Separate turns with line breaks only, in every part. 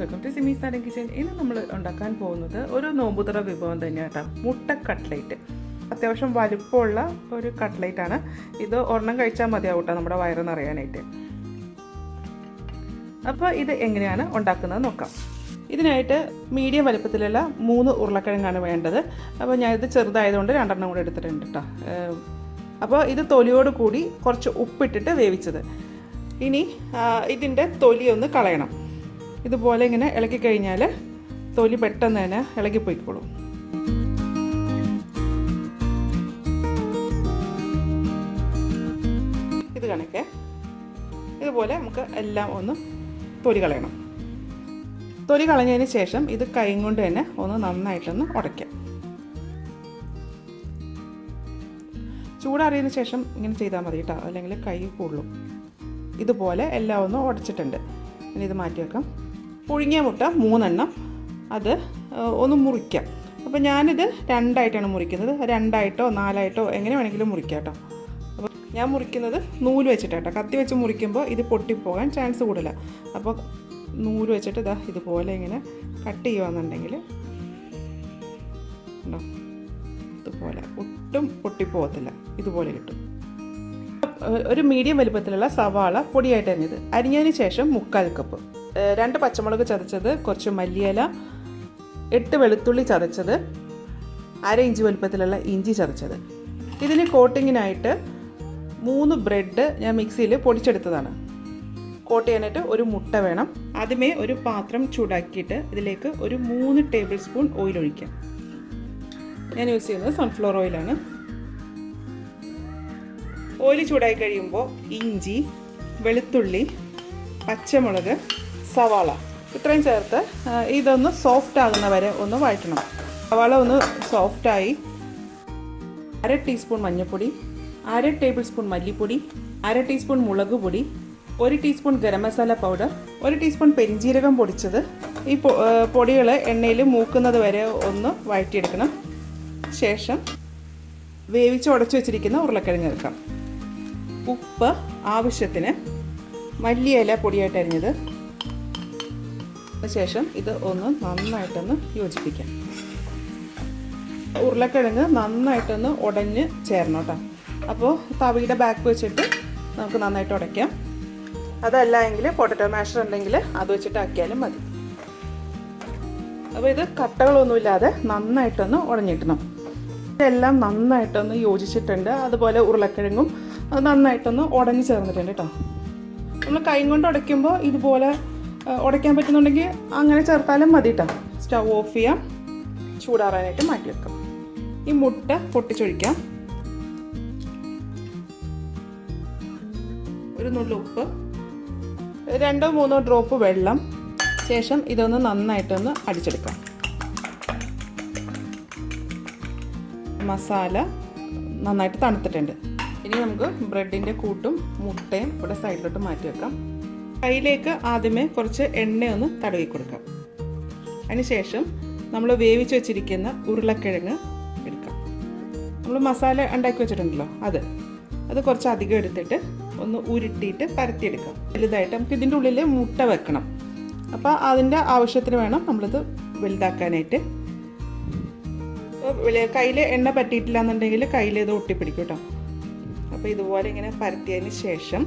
Welcome to സിമീസ് നാടൻ kitchen. ഇന്ന് നമ്മൾ ഉണ്ടാക്കാൻ പോകുന്നത് ഒരു നോമ്പുതുറ വിഭവം തന്നെയാണ് കേട്ടോ, മുട്ട കട്ട്ലേറ്റ്. അത്യാവശ്യം വലുപ്പമുള്ള ഒരു കട്ട്ലേറ്റാണ് ഇത്. ഒരെണ്ണം കഴിച്ചാൽ മതിയാവും കേട്ടോ നമ്മുടെ വയറ് നിറയാനായിട്ട്. അപ്പോൾ ഇത് എങ്ങനെയാണ് ഉണ്ടാക്കുന്നത് നോക്കാം. ഇതിനായിട്ട് മീഡിയം വലുപ്പത്തിലുള്ള 3 ഉരുളക്കിഴങ്ങാണ് വേണ്ടത്. അപ്പോൾ ഞാനിത് ചെറുതായതുകൊണ്ട് 2 കൂടെ എടുത്തിട്ടുണ്ട് കേട്ടോ. അപ്പോൾ ഇത് തൊലിയോട് കൂടി കുറച്ച് ഉപ്പിട്ടിട്ട് വേവിച്ചത്. ഇനി ഇതിൻ്റെ തൊലി ഒന്ന് കളയണം. ഇതുപോലെ ഇങ്ങനെ ഇളക്കി കഴിഞ്ഞാൽ തൊലി പെട്ടെന്ന് തന്നെ ഇളകിപ്പോയിക്കോളും. ഇത് കണക്കെ ഇതുപോലെ നമുക്ക് എല്ലാം ഒന്ന് തൊലി കളയണം. തൊലി കളഞ്ഞതിന് ശേഷം ഇത് കൈ കൊണ്ട് തന്നെ ഒന്ന് നന്നായിട്ടൊന്ന് ഉടയ്ക്കാം. ചൂടാറിയതിന് ശേഷം ഇങ്ങനെ ചെയ്താൽ മതി കേട്ടോ, അല്ലെങ്കിൽ കൈ പൊള്ളും. ഇതുപോലെ എല്ലാം ഒന്ന് ഉടച്ചിട്ടുണ്ട്. ഇനി ഇത് മാറ്റി വെക്കാം. പുഴുങ്ങിയ മുട്ട 3 എണ്ണം, അത് ഒന്ന് മുറിക്കാം. അപ്പോൾ ഞാനിത് 2 ആയിട്ടാണ് മുറിക്കുന്നത്. 2 ആയിട്ടോ 4 ആയിട്ടോ എങ്ങനെ വേണമെങ്കിലും മുറിക്കാം കേട്ടോ. അപ്പോൾ ഞാൻ മുറിക്കുന്നത് നൂല് വെച്ചിട്ടാട്ടോ. കത്തി വെച്ച് മുറിക്കുമ്പോൾ ഇത് പൊട്ടിപ്പോകാൻ ചാൻസ് കൂടുതലാണ്. അപ്പോൾ നൂല് വെച്ചിട്ട് ഇതാ ഇതുപോലെ ഇങ്ങനെ കട്ട് ചെയ്യുകയാണെന്നുണ്ടെങ്കിൽ ഉണ്ടോ, ഇതുപോലെ ഒട്ടും പൊട്ടിപ്പോകത്തില്ല. ഇതുപോലെ കിട്ടും. ഒരു മീഡിയം വലുപ്പത്തിലുള്ള സവാള പൊടിയായിട്ട് അരിഞ്ഞത്. അരിഞ്ഞതിന് ശേഷം 3/4 കപ്പ്, 2 പച്ചമുളക് ചതച്ചത്, കുറച്ച് മല്ലിയില, 8 വെളുത്തുള്ളി ചതച്ചത്, 1/2 ഇഞ്ച് വലുപ്പത്തിലുള്ള ഇഞ്ചി ചതച്ചത്. ഇതിന് കോട്ടിങ്ങിനായിട്ട് 3 ബ്രെഡ് ഞാൻ മിക്സിയിൽ പൊടിച്ചെടുത്തതാണ്. കോട്ട് ചെയ്യാനായിട്ട് ഒരു മുട്ട വേണം. ആദ്യമേ ഒരു പാത്രം ചൂടാക്കിയിട്ട് ഇതിലേക്ക് ഒരു 3 ടേബിൾ സ്പൂൺ ഓയിൽ ഒഴിക്കാം. ഞാൻ യൂസ് ചെയ്യുന്നത് സൺഫ്ലവർ ഓയിലാണ്. ഓയിൽ ചൂടായി കഴിയുമ്പോൾ ഇഞ്ചി, വെളുത്തുള്ളി, പച്ചമുളക്, സവാള ഇത്രയും ചേർത്ത് ഇതൊന്ന് സോഫ്റ്റ് ആകുന്ന വരെ ഒന്ന് വഴറ്റണം. സവാള ഒന്ന് സോഫ്റ്റായി 1/2 ടീസ്പൂൺ മഞ്ഞൾപ്പൊടി, 1/2 ടേബിൾ സ്പൂൺ മല്ലിപ്പൊടി, 1/2 ടീസ്പൂൺ മുളക് പൊടി, 1 teaspoon garam masala powder, 1 teaspoon പെരിഞ്ജീരകം പൊടിച്ചത്. ഈ പൊടികൾ എണ്ണയിൽ മൂക്കുന്നത് വരെ ഒന്ന് വഴറ്റിയെടുക്കണം. ശേഷം വേവിച്ച് ഉടച്ചു വെച്ചിരിക്കുന്ന ഉരുളക്കിഴങ്ങ് ചേർക്കാം. ഉപ്പ് ആവശ്യത്തിന്, മല്ലിയില പൊടിയായിട്ട് അരിഞ്ഞത്. ശേഷം ഇത് ഒന്ന് നന്നായിട്ടൊന്ന് യോജിപ്പിക്കാം. ഉരുളക്കിഴങ്ങ് നന്നായിട്ടൊന്ന് ഉടഞ്ഞ് ചേരണം കേട്ടോ. അപ്പോൾ തവിയുടെ ബാക്ക് വെച്ചിട്ട് നമുക്ക് നന്നായിട്ട് ഉടയ്ക്കാം. അതല്ല എങ്കിൽ പൊട്ടറ്റോ മാഷർ ഉണ്ടെങ്കിൽ അത് വെച്ചിട്ട് ആക്കിയാലും മതി. അപ്പോൾ ഇത് കട്ടകളൊന്നുമില്ലാതെ നന്നായിട്ടൊന്ന് ഉടഞ്ഞിട്ടണം. ഇതെല്ലാം നന്നായിട്ടൊന്ന് യോജിച്ചിട്ടുണ്ട്. അതുപോലെ ഉരുളക്കിഴങ്ങും അത് നന്നായിട്ടൊന്ന് ഉടഞ്ഞ് ചേർന്നിട്ടുണ്ട് കേട്ടോ. നമ്മൾ കൈ കൊണ്ട് ഉടയ്ക്കുമ്പോൾ ഇതുപോലെ ഉടയ്ക്കാൻ പറ്റുന്നുണ്ടെങ്കിൽ അങ്ങനെ ചേർത്താലും മതി കേട്ടോ. സ്റ്റവ് ഓഫ് ചെയ്യാം, ചൂടാറാനായിട്ട് മാറ്റി വെക്കാം. ഈ മുട്ട പൊട്ടിച്ചൊഴിക്കാം. ഒരു നുള്ളു ഉപ്പ്, 2-3 ഡ്രോപ്പ് വെള്ളം. ശേഷം ഇതൊന്ന് നന്നായിട്ടൊന്ന് അടിച്ചെടുക്കാം. മസാല നന്നായിട്ട് തണുത്തിട്ടുണ്ട്. ഇനി നമുക്ക് ബ്രെഡിൻ്റെ കൂട്ടും മുട്ടയും ഇവിടെ സൈഡിലോട്ട് മാറ്റി വെക്കാം. കയ്യിലേക്ക് ആദ്യമേ കുറച്ച് എണ്ണയൊന്ന് തടവി കൊടുക്കാം. അതിനുശേഷം നമ്മൾ വേവിച്ച് വെച്ചിരിക്കുന്ന ഉരുളക്കിഴങ്ങ് എടുക്കാം. നമ്മൾ മസാല ഉണ്ടാക്കി വെച്ചിട്ടുണ്ടല്ലോ അത് കുറച്ച് അധികം എടുത്തിട്ട് ഒന്ന് ഉരുട്ടിയിട്ട് പരത്തിയെടുക്കാം. വലുതായിട്ട് നമുക്ക് ഇതിൻ്റെ ഉള്ളിൽ മുട്ട വെക്കണം. അപ്പോൾ അതിൻ്റെ ആവശ്യത്തിന് വേണം നമ്മളിത് വലുതാക്കാനായിട്ട്. കയ്യിൽ എണ്ണ പറ്റിയിട്ടില്ല എന്നുണ്ടെങ്കിൽ കയ്യിൽ ഇത് ഒട്ടിപ്പിടിക്കും കേട്ടോ. അപ്പോൾ ഇതുപോലെ ഇങ്ങനെ പരത്തിയതിന് ശേഷം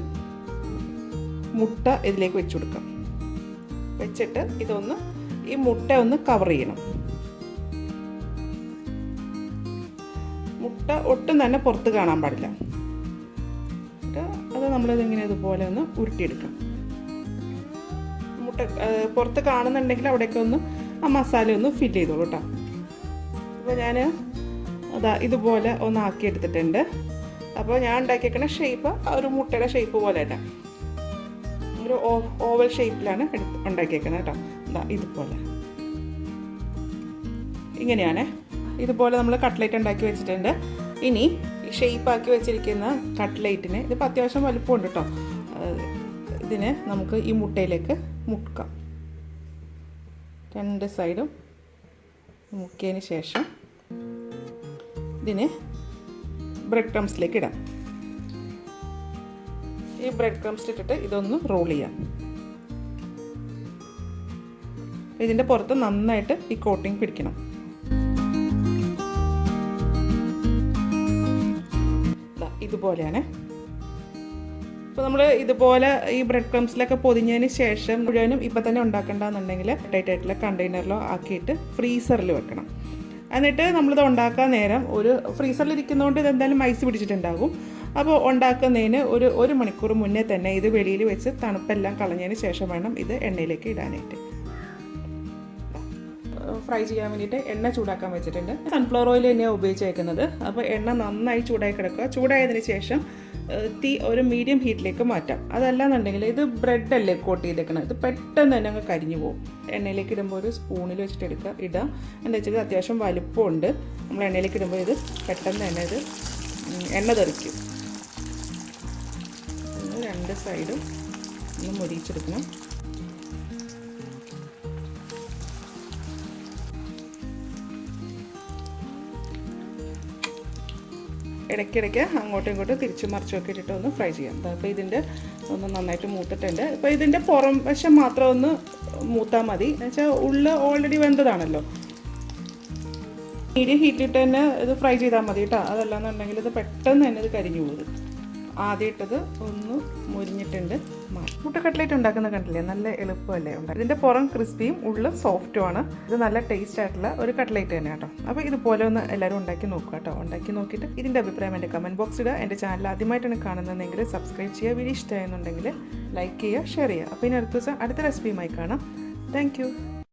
മുട്ട ഇതിലേക്ക് വെച്ച് കൊടുക്കാം. വെച്ചിട്ട് ഇതൊന്ന് ഈ മുട്ട ഒന്ന് കവർ ചെയ്യണം. മുട്ട ഒട്ടും തന്നെ പുറത്ത് കാണാൻ പാടില്ല. അത് നമ്മളിതിങ്ങനെ ഇതുപോലെ ഒന്ന് ഉരുട്ടിയെടുക്കാം. മുട്ട പുറത്ത് കാണുന്നുണ്ടെങ്കിൽ അവിടെയൊക്കെ ഒന്ന് ആ മസാല ഒന്ന് ഫില്ല് ചെയ്തോളൂ കേട്ടോ. അപ്പോൾ ഞാൻ ഇതുപോലെ ഒന്ന് ആക്കിയെടുത്തിട്ടുണ്ട്. അപ്പോൾ ഞാൻ ഉണ്ടാക്കിയേക്കുന്ന ഷേപ്പ് ഒരു മുട്ടയുടെ ഷേപ്പ് പോലെ തന്നെ ഒരു ഓവൽ ഷേപ്പിലാണ് ഉണ്ടാക്കിയേക്കുന്നത് കേട്ടോ. ഇതുപോലെ ഇങ്ങനെയാണ്. ഇതുപോലെ നമ്മൾ കട്ട്ലേറ്റ് ഉണ്ടാക്കി വെച്ചിട്ടുണ്ട്. ഇനി ഷേപ്പാക്കി വെച്ചിരിക്കുന്ന കട്ട്ലേറ്റിന് ഇതിപ്പോൾ അത്യാവശ്യം വലുപ്പമുണ്ട് കേട്ടോ. ഇതിന് നമുക്ക് ഈ മുട്ടയിലേക്ക് മുക്കാം. 2 സൈഡും മുക്കിയതിന് ശേഷം ഇതിനെ ബ്രെഡ് ക്രംസിലേക്ക് ഇടാം. ഈ ബ്രെഡ് ക്രംസ് ഇട്ടിട്ട് ഇതൊന്ന് റോൾ ചെയ്യാം. ഇതിൻ്റെ പുറത്ത് നന്നായിട്ട് ഈ കോട്ടിങ് പിടിക്കണം. ഇതുപോലെയാണ്. അപ്പോൾ നമ്മൾ ഇതുപോലെ ഈ ബ്രെഡ് ക്രംസിലൊക്കെ പൊതിഞ്ഞതിന് ശേഷം മുഴുവനും ഇപ്പം തന്നെ ഉണ്ടാക്കേണ്ടതെന്നുണ്ടെങ്കിൽ ടൈറ്റ് ആയിട്ടുള്ള കണ്ടെയ്നറിലോ ആക്കിയിട്ട് ഫ്രീസറിൽ വെക്കണം. എന്നിട്ട് നമ്മളിത് ഉണ്ടാക്കാൻ നേരം ഒരു ഫ്രീസറിൽ ഇരിക്കുന്നതുകൊണ്ട് ഇതെന്തായാലും ഐസ് പിടിച്ചിട്ടുണ്ടാകും. അപ്പോൾ ഉണ്ടാക്കുന്നതിന് ഒരു മണിക്കൂർ മുന്നേ തന്നെ ഇത് വെളിയിൽ വെച്ച് തണുപ്പെല്ലാം കളഞ്ഞതിന് ശേഷം വേണം ഇത് എണ്ണയിലേക്ക് ഇടാനായിട്ട്. ഫ്രൈ ചെയ്യാൻ വേണ്ടിയിട്ട് എണ്ണ ചൂടാക്കാൻ വെച്ചിട്ടുണ്ട്. സൺഫ്ലവർ ഓയിൽ തന്നെയാണ് ഉപയോഗിച്ചേക്കുന്നത്. അപ്പോൾ എണ്ണ നന്നായി ചൂടായി കിടക്കുക. ചൂടായതിന് ശേഷം തീ ഒരു മീഡിയം ഹീറ്റിലേക്ക് മാറ്റാം. അതല്ലാന്നുണ്ടെങ്കിൽ ഇത് ബ്രെഡല്ലേ കോട്ട് ചെയ്തേക്കണം, ഇത് പെട്ടെന്ന് തന്നെ അങ്ങ് കരിഞ്ഞു പോകും. എണ്ണയിലേക്ക് ഇടുമ്പോൾ ഒരു സ്പൂണിൽ വെച്ചിട്ട് ഇടാം. എന്താ വെച്ചാൽ അത്യാവശ്യം വലുപ്പമുണ്ട്. നമ്മൾ എണ്ണയിലേക്ക് ഇടുമ്പോൾ ഇത് പെട്ടെന്ന് തന്നെ ഇത് എണ്ണ തെറിക്കും. രണ്ട് സൈഡും ഒന്ന് മുരിച്ചെടുക്കണം. ഇടയ്ക്കിടയ്ക്ക് അങ്ങോട്ടും ഇങ്ങോട്ടും തിരിച്ചും മറിച്ചൊക്കെ ഇട്ടിട്ട് ഒന്ന് ഫ്രൈ ചെയ്യാം. അപ്പോൾ ഇതിൻ്റെ ഒന്ന് നന്നായിട്ട് മൂത്തിട്ടുണ്ട്. ഇപ്പോൾ ഇതിൻ്റെ പുറം വശം മാത്രം ഒന്ന് മൂത്താൽ മതി. എന്നുവെച്ചാൽ ഉള്ളിൽ ഓൾറെഡി വെന്തതാണല്ലോ. മീഡിയം ഹീറ്റിലിട്ട് തന്നെ ഇത് ഫ്രൈ ചെയ്താൽ മതി കേട്ടോ. അതല്ലാന്നുണ്ടെങ്കിൽ ഇത് പെട്ടെന്ന് തന്നെ ഇത് കരിഞ്ഞു പോകും. ആദ്യം ഇട്ടത് ഒന്ന് മുരിഞ്ഞിട്ടുണ്ട്. മുട്ട കട്ട്ലേറ്റ് ഉണ്ടാക്കുന്ന കണ്ടില്ലേ, നല്ല എളുപ്പമല്ലേ ഉണ്ടാകും. ഇതിൻ്റെ പുറം ക്രിസ്പിയും ഉള്ളിൽ സോഫ്റ്റുമാണ്. ഇത് നല്ല ടേസ്റ്റ് ആയിട്ടുള്ള ഒരു കട്ട്ലേറ്റ് തന്നെ കേട്ടോ. അപ്പോൾ ഇതുപോലെ ഒന്ന് എല്ലാവരും ഉണ്ടാക്കി നോക്കുക കേട്ടോ. ഉണ്ടാക്കി നോക്കിയിട്ട് ഇതിൻ്റെ അഭിപ്രായം എൻ്റെ കമൻറ്റ് ബോക്സിൽ ഇടുക. എൻ്റെ ചാനൽ ആദ്യമായിട്ടാണ് കാണുന്നതെങ്കിൽ സബ്സ്ക്രൈബ് ചെയ്യുക. വീഡിയോ ഇഷ്ടമായെന്നുണ്ടെങ്കിൽ ലൈക്ക് ചെയ്യുക, ഷെയർ ചെയ്യുക. അപ്പോൾ ഇനി അടുത്ത ദിവസം അടുത്ത റെസിപ്പിയുമായി കാണാം. താങ്ക്